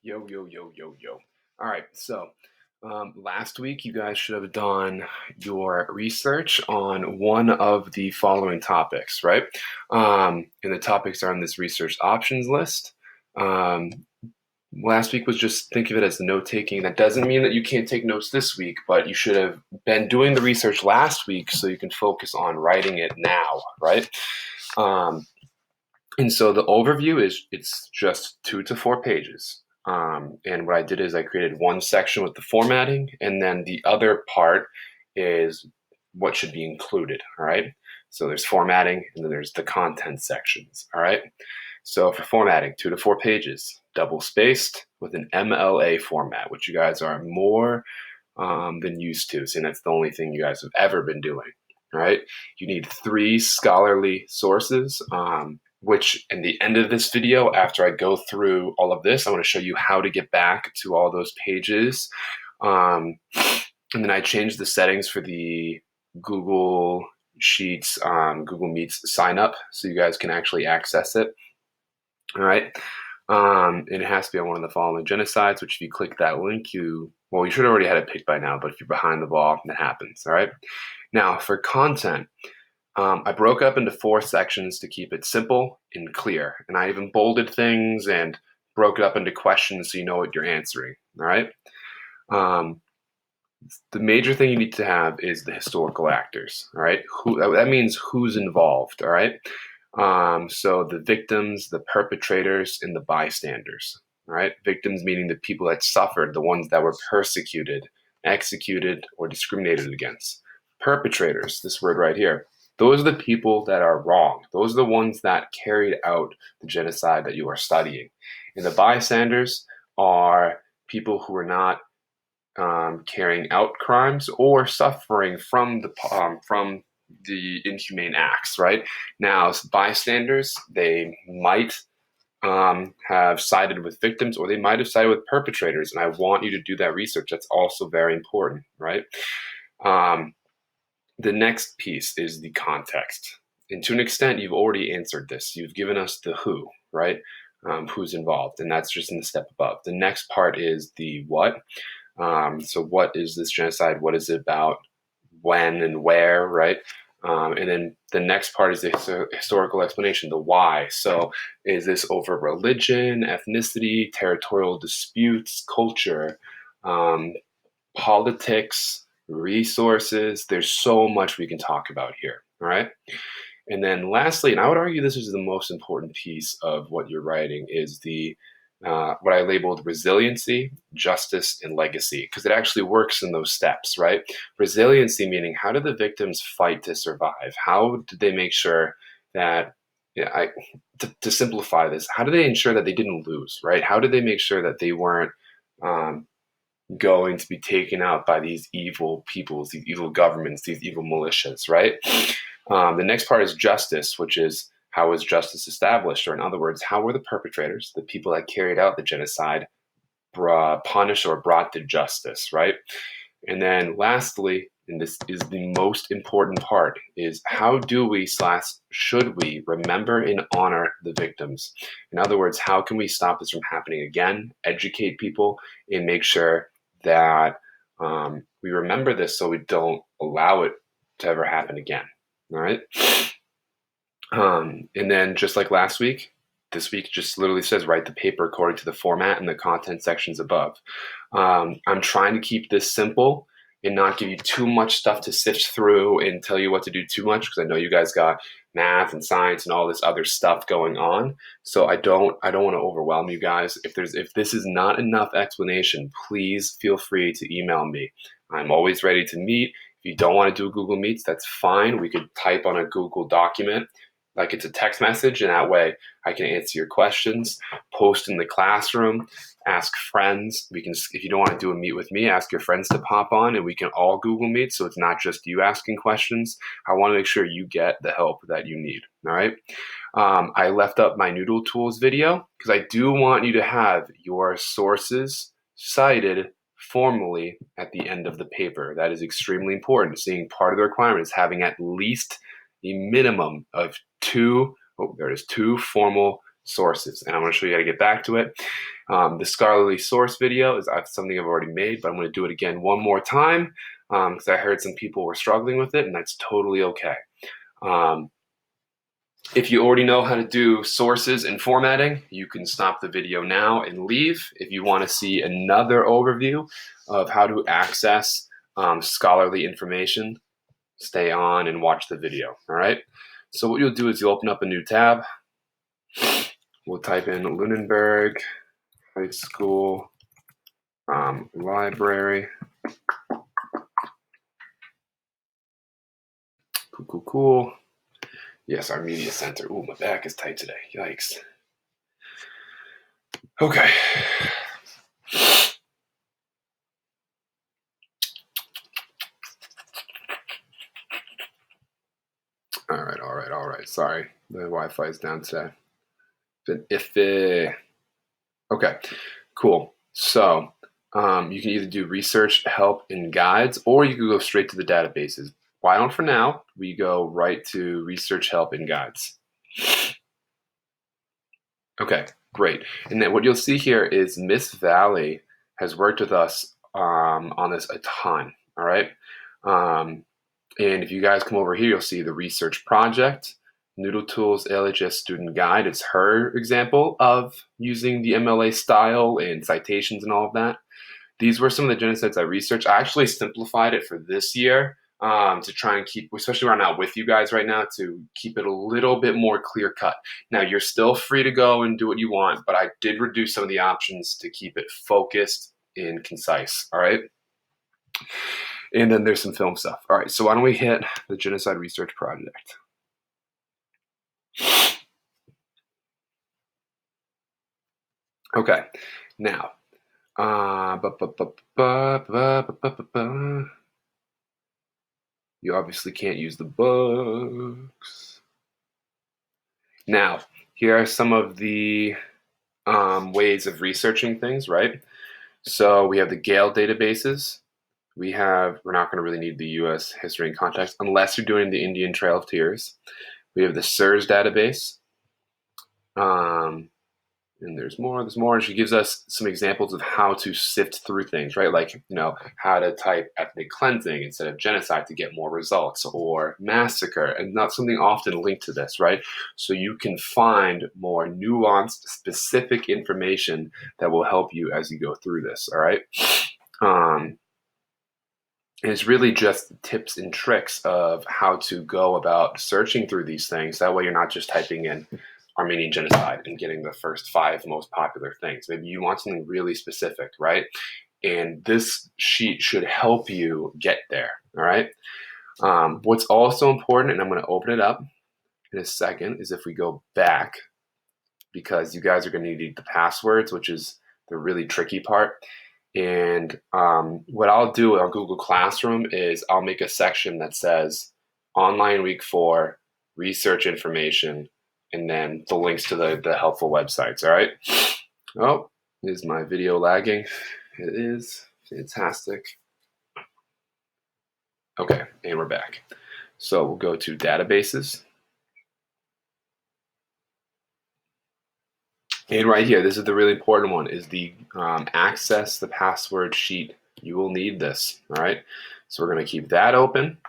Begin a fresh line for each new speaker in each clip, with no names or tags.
Yo, yo, yo, yo, yo. All right. Last week you guys should have done your research on one of the following topics, right? And the topics are on this research options list. Um, Last week was just think of it as note taking. That doesn't mean that you can't take notes this week, but you should have been doing the research last week so you can focus on writing it now, right? Um, and so the overview is it's just 2 to 4 pages. And what I did is I created one section with the formatting, and then the other part is what should be included. All right. So there's formatting, and then there's the content sections. All right. So for formatting, 2 to 4 pages, double spaced with an MLA format, which you guys are more than used to. Seeing that's the only thing you guys have ever been doing. All right. You need 3 scholarly sources. Which in the end of this video, after I go through all of this, I want to show you how to get back to all those pages. And then I changed the settings for the Google Sheets, Google Meets sign up so you guys can actually access it. All right. And it has to be on one of the following genocides, which if you click that link, you should already had it picked by now, but if you're behind the ball, that happens. All right. Now for content, I broke up into 4 sections to keep it simple and clear. And I even bolded things and broke it up into questions so you know what you're answering. All right. Um, the major thing you need to have is the historical actors. All right. That means who's involved. All right. So the victims, the perpetrators, and the bystanders. All right. Victims meaning the people that suffered, the ones that were persecuted, executed, or discriminated against. Perpetrators, this word right here, those are the people that are wrong. Those are the ones that carried out the genocide that you are studying. And the bystanders are people who are not carrying out crimes or suffering from the inhumane acts. Right now, bystanders, they might have sided with victims or they might have sided with perpetrators, and I want you to do that research. That's also very important, right? The next piece is the context. And to an extent, you've already answered this. You've given us the who, right? Who's involved, and that's just in the step above. The next part is the what. So what is this genocide? What is it about? When and where, right? And then the next part is the historical explanation, the why. So is this over religion, ethnicity, territorial disputes, culture, politics, resources? There's so much we can talk about here, all right? And then lastly, and I would argue this is the most important piece of what you're writing, is the what I labeled resiliency, justice, and legacy, because it actually works in those steps, right? Resiliency meaning how did the victims fight to survive? How did they make sure that, to simplify this, how do they ensure that they didn't lose, right? How did they make sure that they weren't um, going to be taken out by these evil peoples, these evil governments, these evil militias, right? The next part is justice, which is how was justice established? Or in other words, how were the perpetrators, the people that carried out the genocide, punished or brought to justice, right? And then lastly, and this is the most important part, is how do we / should we remember and honor the victims? In other words, how can we stop this from happening again, educate people, and make sure that we remember this so we don't allow it to ever happen again. All right. And then just like last week, this week just literally says write the paper according to the format and the content sections above. I'm trying to keep this simple and not give you too much stuff to sift through and tell you what to do too much, because I know you guys got math and science and all this other stuff going on. So I don't want to overwhelm you guys. If this is not enough explanation, please feel free to email me. I'm always ready to meet. If you don't want to do Google Meets, that's fine. We could type on a Google document like it's a text message, and that way I can answer your questions, post in the classroom, ask friends. We can, if you don't want to do a meet with me, ask your friends to pop on and we can all Google Meet. So it's not just you asking questions. I want to make sure you get the help that you need. All right. I left up my Noodle Tools video because I do want you to have your sources cited formally at the end of the paper. That is extremely important. Seeing part of the requirement is having at least a minimum of two formal sources, and I'm going to show you how to get back to it. The scholarly source video is something I've already made, but I'm going to do it again one more time because I heard some people were struggling with it, and that's totally okay. If you already know how to do sources and formatting, you can stop the video now and leave. If you want to see another overview of how to access scholarly information, stay on and watch the video, all right? So what you'll do is you'll open up a new tab. We'll type in Lunenburg High School Library. Cool. Yes, our media center. Ooh, my back is tight today. Yikes. Okay. All right. Sorry, the Wi-Fi is down today. Been iffy. Okay, cool. So you can either do research, help, and guides, or you can go straight to the databases. Why don't, for now, we go right to research, help, and guides. Okay, great. And then what you'll see here is Miss Valley has worked with us on this a ton, all right? And if you guys come over here, you'll see the research project, Noodle Tools LHS Student Guide. It's her example of using the MLA style and citations and all of that. These were some of the genocides I researched. I actually simplified it for this year to try and keep, especially where I'm not with you guys right now, to keep it a little bit more clear cut. Now, you're still free to go and do what you want, but I did reduce some of the options to keep it focused and concise, all right? And then there's some film stuff. All right, so why don't we hit the Genocide Research Project? Okay, now, you obviously can't use the books. Now, here are some of the ways of researching things, right? So we have the Gale databases. We're not going to really need the U.S. history and context unless you're doing the Indian Trail of Tears. We have the SIRS database. And there's more. She gives us some examples of how to sift through things, right? Like, how to type ethnic cleansing instead of genocide to get more results, or massacre, and not something often linked to this, right? So you can find more nuanced, specific information that will help you as you go through this, all right? And it's really just tips and tricks of how to go about searching through these things. That way you're not just typing in Armenian genocide and getting the first 5 most popular things. Maybe you want something really specific, right? And this sheet should help you get there, all right? What's also important, and I'm going to open it up in a second, is if we go back, because you guys are going to need the passwords, which is the really tricky part. And what I'll do on Google Classroom is I'll make a section that says Online Week 4, Research Information, and then the links to the helpful websites, all right? Oh, is my video lagging? It is. Fantastic. Okay, and we're back. So we'll go to databases. And right here, this is the really important one, is the access the password sheet. You will need this, all right? So we're going to keep that open.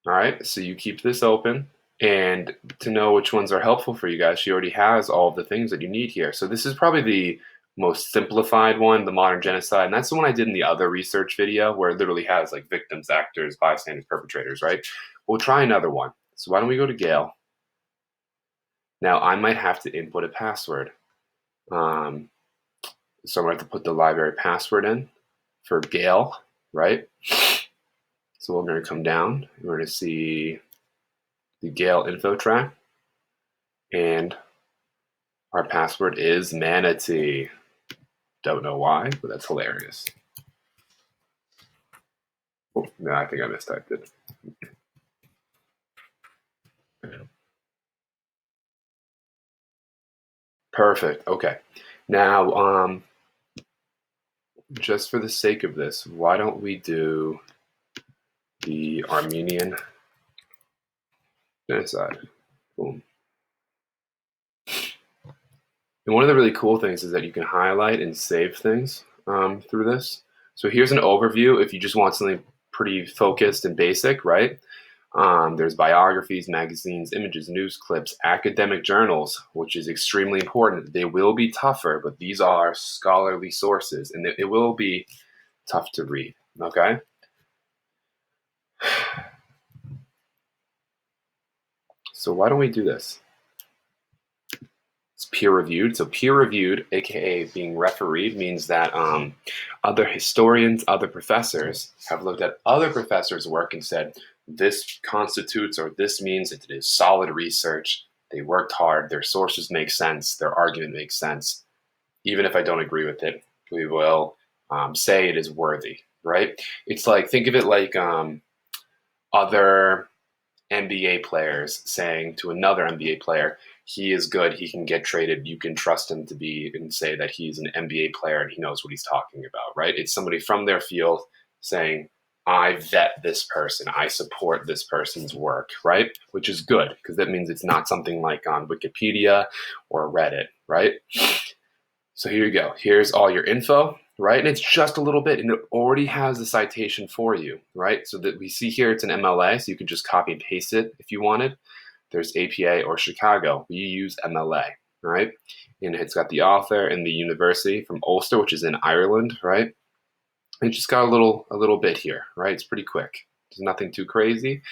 All right, so you keep this open. And to know which ones are helpful for you guys, she already has all of the things that you need here. So this is probably the most simplified one, the modern genocide. And that's the one I did in the other research video, where it literally has like victims, actors, bystanders, perpetrators, right? We'll try another one. So why don't we go to Gale? Now I might have to input a password. So I'm going to have to put the library password in for Gale, right? So we're going to come down. We're going to see the Gale info track, and our password is manatee. Don't know why, but that's hilarious. Oh, no, I think I mistyped it. Perfect. Okay. Now, just for the sake of this, why don't we do the Armenian genocide? Boom. And one of the really cool things is that you can highlight and save things through this. So here's an overview if you just want something pretty focused and basic, right? There's biographies, magazines, images, news clips, academic journals, which is extremely important. They will be tougher, but these are scholarly sources, and it will be tough to read, okay? So why don't we do this? It's peer-reviewed. So peer-reviewed, aka being refereed, means that other historians, other professors have looked at other professors' work and said, this constitutes or this means that it is solid research. They worked hard. Their sources make sense. Their argument makes sense. Even if I don't agree with it, we will say it is worthy, right? It's like, think of it like other NBA players saying to another NBA player, he is good, he can get traded, you can trust him to be and say that he's an NBA player and he knows what he's talking about, right? It's somebody from their field saying, I vet this person, I support this person's work, right? Which is good because that means it's not something like on Wikipedia or Reddit, right? So here you go. Here's all your info, right? And it's just a little bit, and it already has the citation for you, right? So that we see here, it's an MLA, so you can just copy and paste it if you wanted. There's APA or Chicago. We use MLA, right? And it's got the author and the university from Ulster, which is in Ireland, right? And it just got a little bit here, right? It's pretty quick. There's nothing too crazy.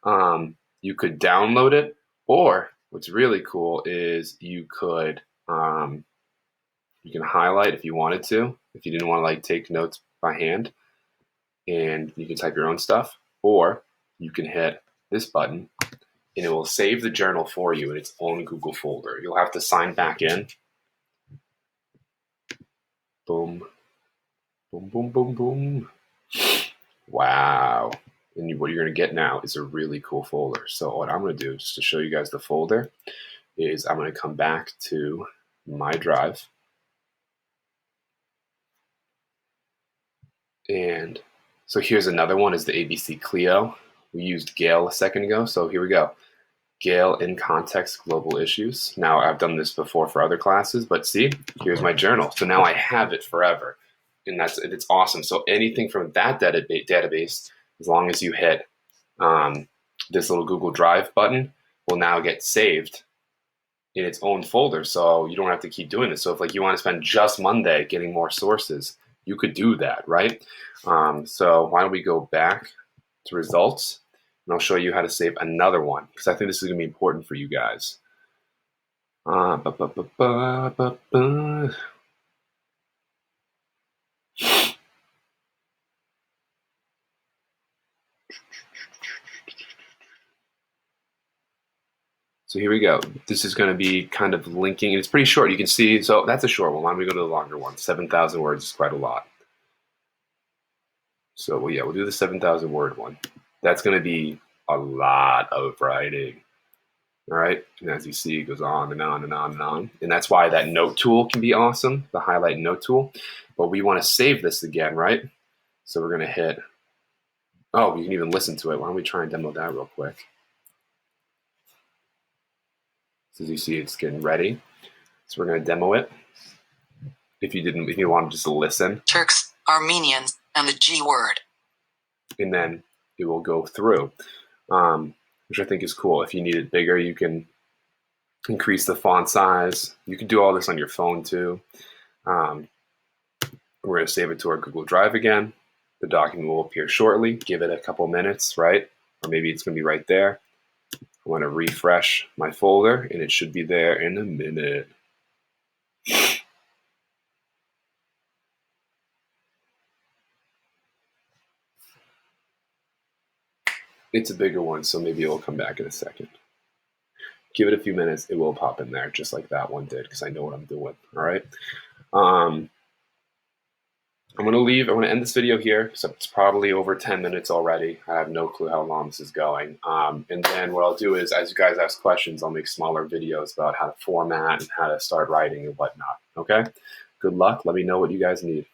You could download it, or what's really cool is you can highlight if you wanted to, if you didn't want to like take notes by hand, and you can type your own stuff, or you can hit this button and it will save the journal for you in its own Google folder. You'll have to sign back in. Boom, boom, boom, boom, boom. Wow. And what you're going to get now is a really cool folder. So what I'm going to do, just to show you guys the folder, is I'm going to come back to my drive. And so here's another one, is the ABC Clio. We used Gale a second ago, so here we go. Gale in Context Global Issues. Now, I've done this before for other classes, but see, here's my journal. So now I have it forever, and it's awesome. So anything from that database, as long as you hit this little Google Drive button, will now get saved in its own folder, so you don't have to keep doing this. So if like you want to spend just Monday getting more sources, you could do that, right? So why don't we go back to results, and I'll show you how to save another one, because I think this is going to be important for you guys. So here we go. This is going to be kind of linking, and it's pretty short. You can see, so that's a short one. Why don't we go to the longer one? 7,000 words is quite a lot. So well, yeah, we'll do the 7,000 word one. That's going to be a lot of writing. All right, and as you see, it goes on and on and on and on. And that's why that note tool can be awesome, the highlight note tool. But we want to save this again, right? So we're going to hit, oh, you can even listen to it. Why don't we try and demo that real quick? So as you see, it's getting ready. So we're going to demo it. If you want to just listen.
Turks, Armenians, and the G word.
And then it will go through, which I think is cool. If you need it bigger, you can increase the font size. You can do all this on your phone too. We're going to save it to our Google Drive again. The document will appear shortly. Give it a couple minutes, right? Or maybe it's going to be right there. I want to refresh my folder, and it should be there in a minute. It's a bigger one, so maybe it will come back in a second. Give it a few minutes, it will pop in there, just like that one did, because I know what I'm doing, all right? I'm going to end this video here, so it's probably over 10 minutes already. I have no clue how long this is going. And then what I'll do is, as you guys ask questions, I'll make smaller videos about how to format and how to start writing and whatnot, okay? Good luck. Let me know what you guys need.